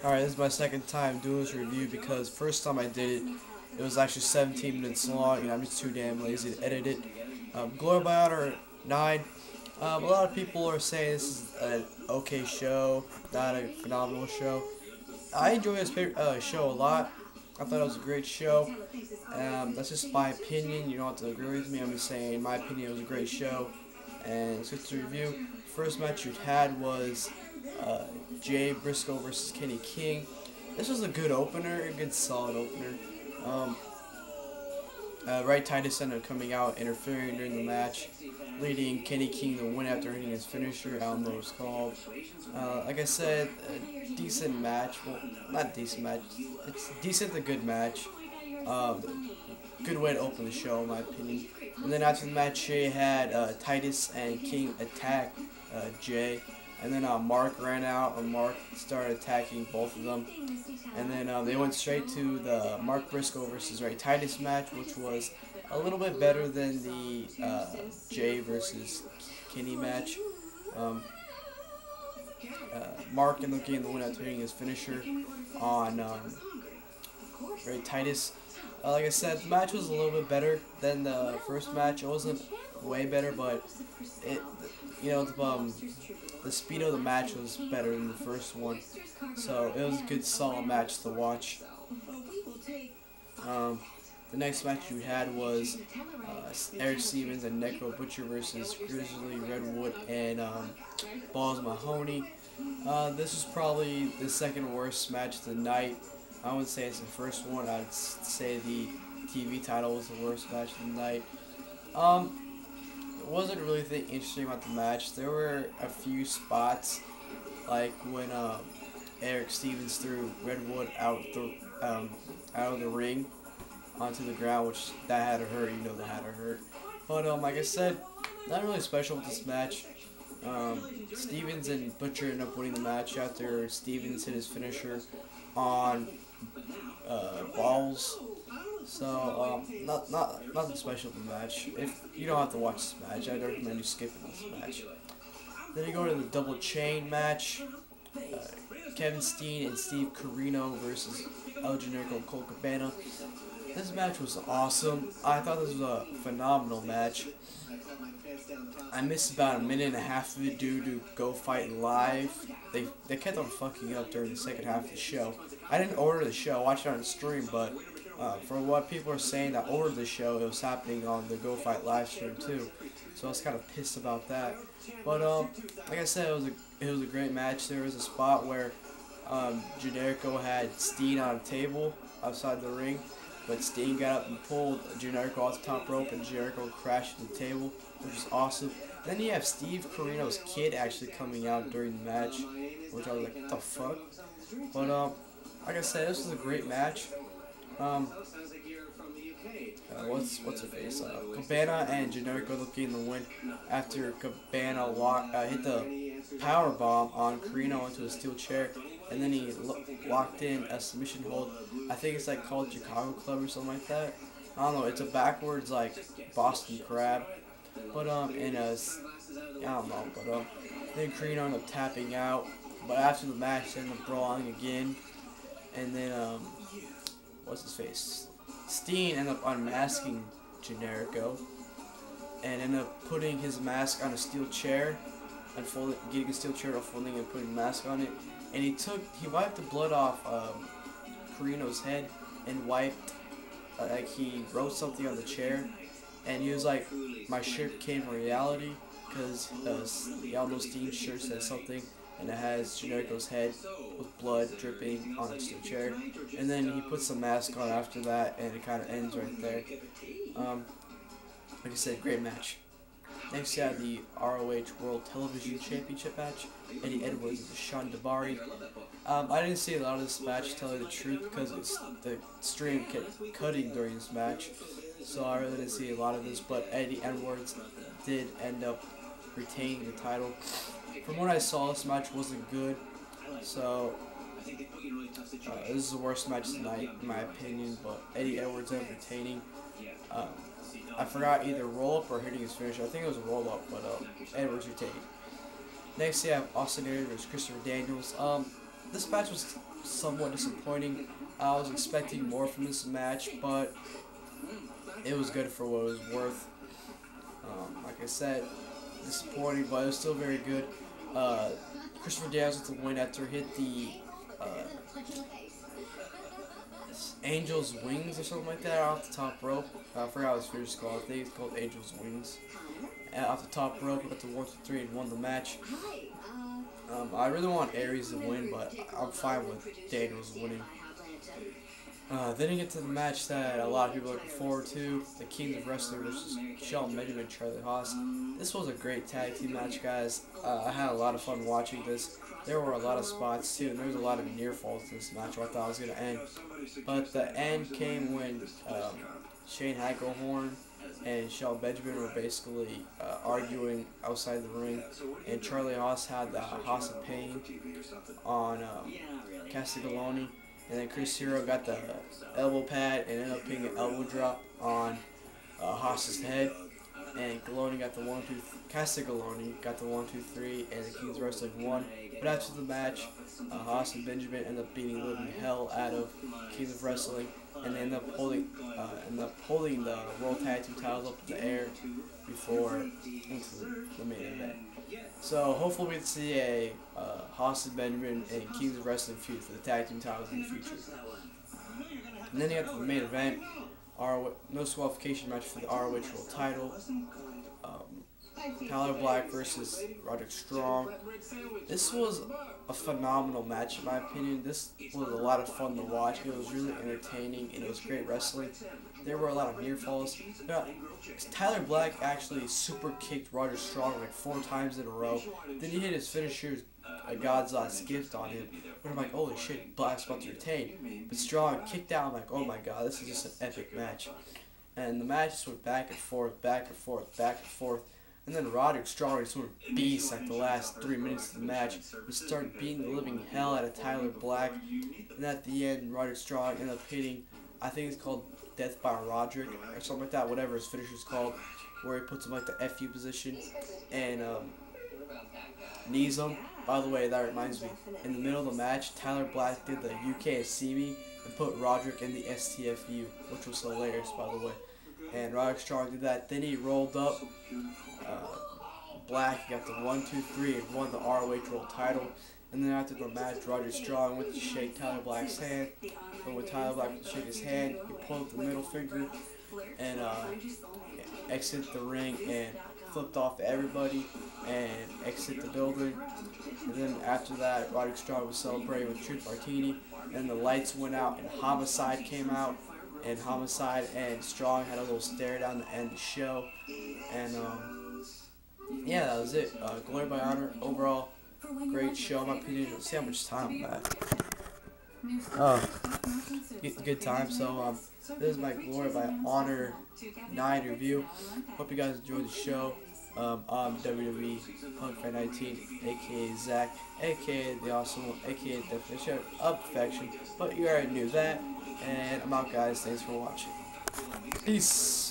Alright, this is my second time doing this review because first time I did it, it was actually 17 minutes long and I'm just too damn lazy to edit it. Glory by Honor 9. A lot of people are saying this is an okay show, not a phenomenal show. I enjoy this show a lot. I thought it was a great show. That's just my opinion. You don't have to agree with me. I'm just saying, in my opinion, it was a great show. And so to review, first match you had was Briscoe versus Kenny King. This was a good opener, a good solid opener. Titus ended up coming out, interfering during the match, leading Kenny King to win after hitting his finisher. I don't know what it's called. Like I said, a decent match. Well, not decent match. It's decent to good match. Good way to open the show, in my opinion. And then after the match, Jay had Titus and King attack Jay. And then Mark ran out, and Mark started attacking both of them. And then they went straight to the Mark Briscoe versus Titus match, which was a little bit better than the Jay versus Kenny match. Mark ended up getting the win after hitting his finisher on Titus. Like I said, the match was a little bit better than the first match. It wasn't way better, but the speed of the match was better than the first one, so it was a good solid match to watch. The next match we had was Erick and Necro Butcher versus Grizzly, Redwood, and Ballz Mahoney. This was probably the second worst match of the night. I wouldn't say it's the first one. I'd say the TV title was the worst match of the night. Wasn't really anything interesting about the match. There were a few spots, like when Erick Stevens threw Redwood out of the ring onto the ground, which that had to hurt. You know that had to hurt. But like I said, not really special with this match. Stevens and Butcher ended up winning the match after Stevens hit his finisher on Ballz. So, nothing special in the match. If you don't have to watch this match, I'd recommend you skipping this match. Then you go to the double chain match. Kevin Steen and Steve Corino versus Generico and Colt Cabana. This match was awesome. I thought this was a phenomenal match. I missed about a minute and a half of it due to Go Fight Live. They kept on fucking up during the second half of the show. I didn't order the show, I watched it on the stream, but for what people are saying that ordered the show, it was happening on the Go Fight live stream too. So I was kind of pissed about that. But like I said, it was a great match. There was a spot where Generico had Steen on a table outside the ring, but Steen got up and pulled Generico off the top rope, and Generico crashed to the table, which was awesome. Then you have Steve Corino's kid actually coming out during the match, which I was like, what the fuck? But like I said, this was a great match. What's her face? Cabana and Generico looking the win after Cabana hit the power bomb on Corino into a steel chair, and then he locked in a submission hold. I think it's like called Chicago Club or something like that. I don't know. It's a backwards like Boston Crab, but I don't know. But then Corino ended up tapping out. But after the match, they ended up brawling again, and then what's his face? Steen ended up unmasking Generico and ended up putting his mask on a steel chair, getting a steel chair, unfolding and putting a mask on it. And he wiped the blood off Corino's head and wiped, like he wrote something on the chair. And he was like, my shirt came from reality, because y'all know Steen's shirt says something, and it has Generico's head with blood dripping on a steel chair. And then he puts the mask on after that, and it kind of ends right there. Like I said, great match. Next, you have the ROH World Television Championship match. Eddie Edwards versus Shawn Daivari. I didn't see a lot of this match, to tell you the truth, because the stream kept cutting during this match. So I really didn't see a lot of this, but Eddie Edwards did end up retaining the title. From what I saw, this match wasn't good, so this is the worst match tonight, in my opinion, but Eddie Edwards ended up retaining. I forgot either roll-up or hitting his finisher. I think it was a roll-up, but Edwards retained. Next, you have Austin Aries versus Christopher Daniels. this match was somewhat disappointing. I was expecting more from this match, but it was good for what it was worth. Like I said, disappointing, but it was still very good. Christopher Daniels with the win after hit the Angel's Wings or something like that off the top rope. I forgot what his finish is called. I think it's called Angel's Wings. Off the top rope, got to 1, 2, 3 and won the match. I really want Aries to win, but I'm fine with Daniels winning. Then you get to the match that a lot of people are looking forward to, the Kings of Wrestling versus Shelton Benjamin and Charlie Haas. This was a great tag team match, guys. I had a lot of fun watching this. There were a lot of spots too, and there was a lot of near falls in this match where I thought it was going to end. But the end came when Shane Hagglehorn and Shelton Benjamin were basically arguing outside the ring, and Charlie Haas had the Haas of Pain on Castiglione. And then Chris Hero got the elbow pad and ended up putting an elbow drop on Haas's head. And Galone got the 1, 2, Castiglione got the 1, 2, 3, and the Kings of Wrestling won. But after the match, Haas and Benjamin ended up beating the living hell out of Kings of Wrestling, and they ended up holding the World Tag Team titles up in the air before into the main event. So hopefully we see a Haas and Benjamin and Kings of Wrestling feud for the tag team titles in the future. And then you have the main event, no disqualification match for the ROH World Title. Tyler Black versus Roderick Strong. This was a phenomenal match in my opinion. This was a lot of fun to watch. It was really entertaining and it was great wrestling. There were a lot of near falls. Tyler Black actually super kicked Roderick Strong like 4 times in a row. Then he hit his finisher, a God's last gift on him. But I'm like, holy shit, Black's about to retain. But Strong kicked out. I'm like, oh my god, this is just an epic match. And the match just went back and forth, back and forth, back and forth. And then Roderick Strong just went beast like the last 3 minutes of the match. He started beating the living hell out of Tyler Black. And at the end, Roderick Strong ended up hitting, I think it's called Death by Roderick or something like that, whatever his finisher is called, where he puts him like the FU position and knees him. By the way, that reminds me, in the middle of the match, Tyler Black did the You Can't See Me and put Roderick in the STFU, which was hilarious, by the way. And Roderick Strong did that. Then he rolled up Black, he got the 1, 2, 3 and won the ROH World Title. And then after the match, Roderick Strong went to shake Tyler Black's hand. But when Tyler Black went to shake his hand, he pulled up the middle finger and exited the ring and flipped off everybody and exited the building. And then after that, Roderick Strong was celebrating with Truth Martini. And the lights went out and Homicide came out. And Homicide and Strong had a little stare down the end of the show. And yeah, that was it. Glory by Honor, overall, great show in my opinion. Let's see how much time I'm at. Oh, good time. So this is my Glory by Honor 9 review. Hope you guys enjoyed the show. I'm WWE Punk Fan 19, aka Zach, aka the Awesome One, aka the Definition of Perfection. But you already knew that. And I'm out, guys. Thanks for watching. Peace.